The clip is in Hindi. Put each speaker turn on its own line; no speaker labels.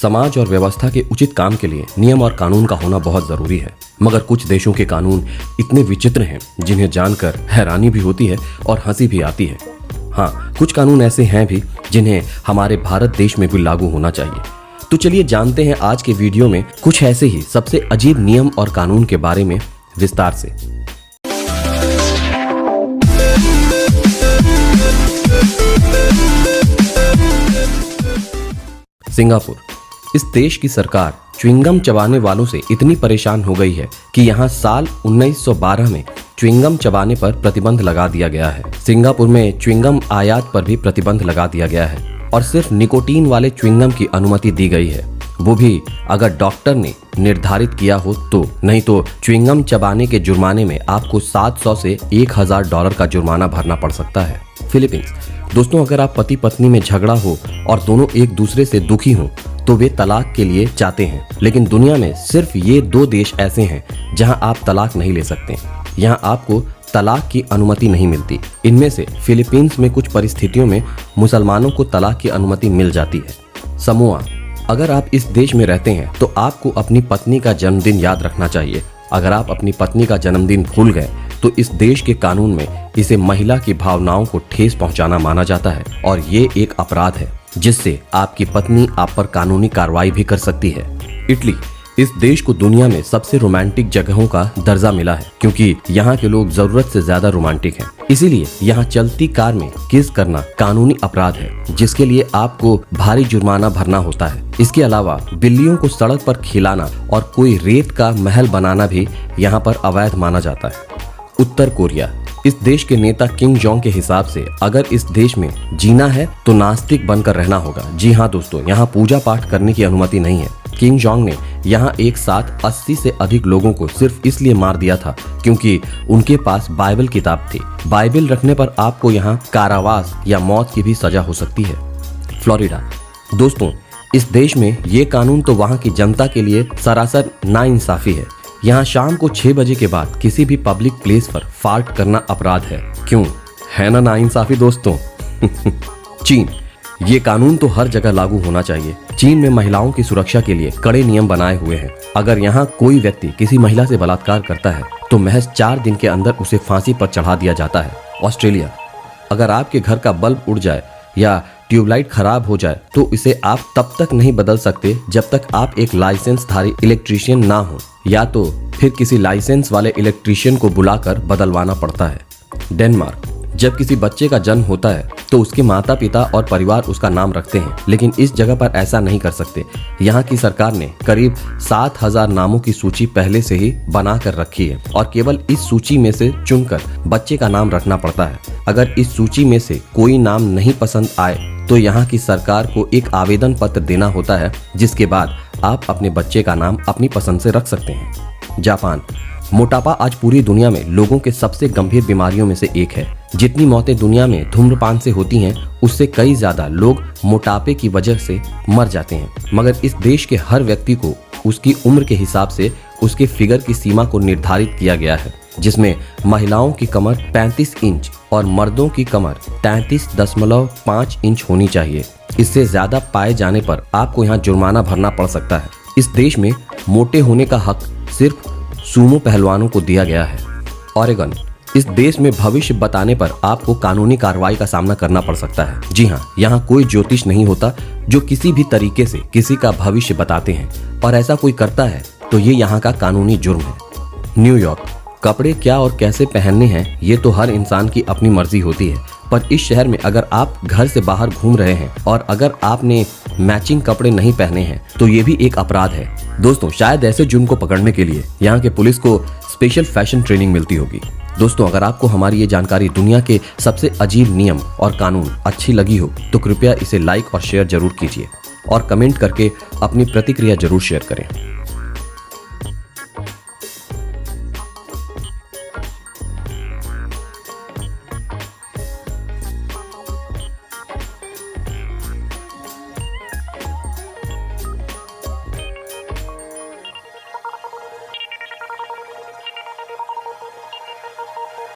समाज और व्यवस्था के उचित काम के लिए नियम और कानून का होना बहुत जरूरी है, मगर कुछ देशों के कानून इतने विचित्र हैं जिन्हें जानकर हैरानी भी होती है और हंसी भी आती है। हाँ, कुछ कानून ऐसे हैं भी जिन्हें हमारे भारत देश में भी लागू होना चाहिए। तो चलिए जानते हैं आज के वीडियो में कुछ ऐसे ही सबसे अजीब नियम और कानून के बारे में विस्तार से। सिंगापुर। इस देश की सरकार च्युइंगम चबाने वालों से इतनी परेशान हो गई है कि यहाँ साल 1912 में च्युइंगम चबाने पर प्रतिबंध लगा दिया गया है। सिंगापुर में च्युइंगम आयात पर भी प्रतिबंध लगा दिया गया है और सिर्फ निकोटीन वाले च्युइंगम की अनुमति दी गई है, वो भी अगर डॉक्टर ने निर्धारित किया हो तो, नहीं तो च्युइंगम चबाने के जुर्माने में आपको 700 से $1000 का जुर्माना भरना पड़ सकता है। फिलीपींस। दोस्तों, अगर आप पति पत्नी में झगड़ा हो और दोनों एक दूसरे से दुखी हो तो वे तलाक के लिए जाते हैं, लेकिन दुनिया में सिर्फ ये 2 देश ऐसे हैं जहां आप तलाक नहीं ले सकते। यहां आपको तलाक की अनुमति नहीं मिलती। इनमें से फिलीपींस में कुछ परिस्थितियों में मुसलमानों को तलाक की अनुमति मिल जाती है। समोआ। अगर आप इस देश में रहते हैं तो आपको अपनी पत्नी का जन्मदिन याद रखना चाहिए। अगर आप अपनी पत्नी का जन्मदिन भूल गए तो इस देश के कानून में इसे महिला की भावनाओं को ठेस पहुंचाना माना जाता है और ये एक अपराध है जिससे आपकी पत्नी आप पर कानूनी कार्रवाई भी कर सकती है। इटली। इस देश को दुनिया में सबसे रोमांटिक जगहों का दर्जा मिला है क्योंकि यहाँ के लोग जरूरत से ज्यादा रोमांटिक हैं। इसीलिए यहाँ चलती कार में किस करना कानूनी अपराध है जिसके लिए आपको भारी जुर्माना भरना होता है। इसके अलावा बिल्लियों को सड़क पर खिलाना और कोई रेत का महल बनाना भी यहाँ पर अवैध माना जाता है। उत्तर कोरिया। इस देश के नेता किम जोंग के हिसाब से अगर इस देश में जीना है तो नास्तिक बनकर रहना होगा। जी हाँ दोस्तों, यहाँ पूजा पाठ करने की अनुमति नहीं है। किम जोंग ने यहाँ एक साथ 80 से अधिक लोगों को सिर्फ इसलिए मार दिया था क्योंकि उनके पास बाइबल किताब थी। बाइबल रखने पर आपको यहाँ कारावास या मौत की भी सजा हो सकती है। फ्लोरिडा। दोस्तों, इस देश में ये कानून तो वहाँ की जनता के लिए सरासर नाइंसाफी है। यहाँ शाम को 6 बजे के बाद किसी भी पब्लिक प्लेस पर फार्ट करना अपराध है। क्यों है ना नाइंसाफी दोस्तों। चीन। ये कानून तो हर जगह लागू होना चाहिए। चीन में महिलाओं की सुरक्षा के लिए कड़े नियम बनाए हुए हैं। अगर यहाँ कोई व्यक्ति किसी महिला से बलात्कार करता है तो महज 4 दिन के अंदर उसे फांसी पर चढ़ा दिया जाता है। ऑस्ट्रेलिया। अगर आपके घर का बल्ब उड़ जाए या ट्यूबलाइट खराब हो जाए तो इसे आप तब तक नहीं बदल सकते जब तक आप एक लाइसेंसधारी इलेक्ट्रीशियन ना हो, या तो फिर किसी लाइसेंस वाले इलेक्ट्रीशियन को बुलाकर बदलवाना पड़ता है। डेनमार्क। जब किसी बच्चे का जन्म होता है तो उसके माता पिता और परिवार उसका नाम रखते हैं, लेकिन इस जगह पर ऐसा नहीं कर सकते। यहाँ की सरकार ने करीब 7000 नामों की सूची पहले से ही बना कर रखी है और केवल इस सूची में से चुनकर बच्चे का नाम रखना पड़ता है। अगर इस सूची में से कोई नाम नहीं पसंद आए तो यहाँ की सरकार को एक आवेदन पत्र देना होता है, जिसके बाद आप अपने बच्चे का नाम अपनी पसंद से रख सकते हैं। जापान। मोटापा आज पूरी दुनिया में लोगों के सबसे गंभीर बीमारियों में से एक है। जितनी मौतें दुनिया में धूम्रपान से होती हैं, उससे कई ज्यादा लोग मोटापे की वजह से मर जाते हैं। मगर इस देश के हर व्यक्ति को उसकी उम्र के हिसाब से उसके फिगर की सीमा को निर्धारित किया गया है, जिसमें महिलाओं की कमर 35 इंच और मर्दों की कमर 33.5 इंच होनी चाहिए। इससे ज्यादा पाए जाने पर आपको यहाँ जुर्माना भरना पड़ सकता है। इस देश में मोटे होने का हक सिर्फ सूमो पहलवानों को दिया गया है। ओरेगन। इस देश में भविष्य बताने पर आपको कानूनी कार्रवाई का सामना करना पड़ सकता है। जी हाँ, यहाँ कोई ज्योतिष नहीं होता जो किसी भी तरीके से किसी का भविष्य बताते हैं, और ऐसा कोई करता है तो ये यहाँ का कानूनी जुर्म है। न्यूयॉर्क। कपड़े क्या और कैसे पहनने हैं ये तो हर इंसान की अपनी मर्जी होती है, पर इस शहर में अगर आप घर से बाहर घूम रहे हैं और अगर आपने मैचिंग कपड़े नहीं पहने हैं तो ये भी एक अपराध है। दोस्तों, शायद ऐसे जुर्म को पकड़ने के लिए यहाँ के पुलिस को स्पेशल फैशन ट्रेनिंग मिलती होगी। दोस्तों, अगर आपको हमारी ये जानकारी दुनिया के सबसे अजीब नियम और कानून अच्छी लगी हो तो कृपया इसे लाइक और शेयर जरूर कीजिए और कमेंट करके अपनी प्रतिक्रिया जरूर शेयर करें।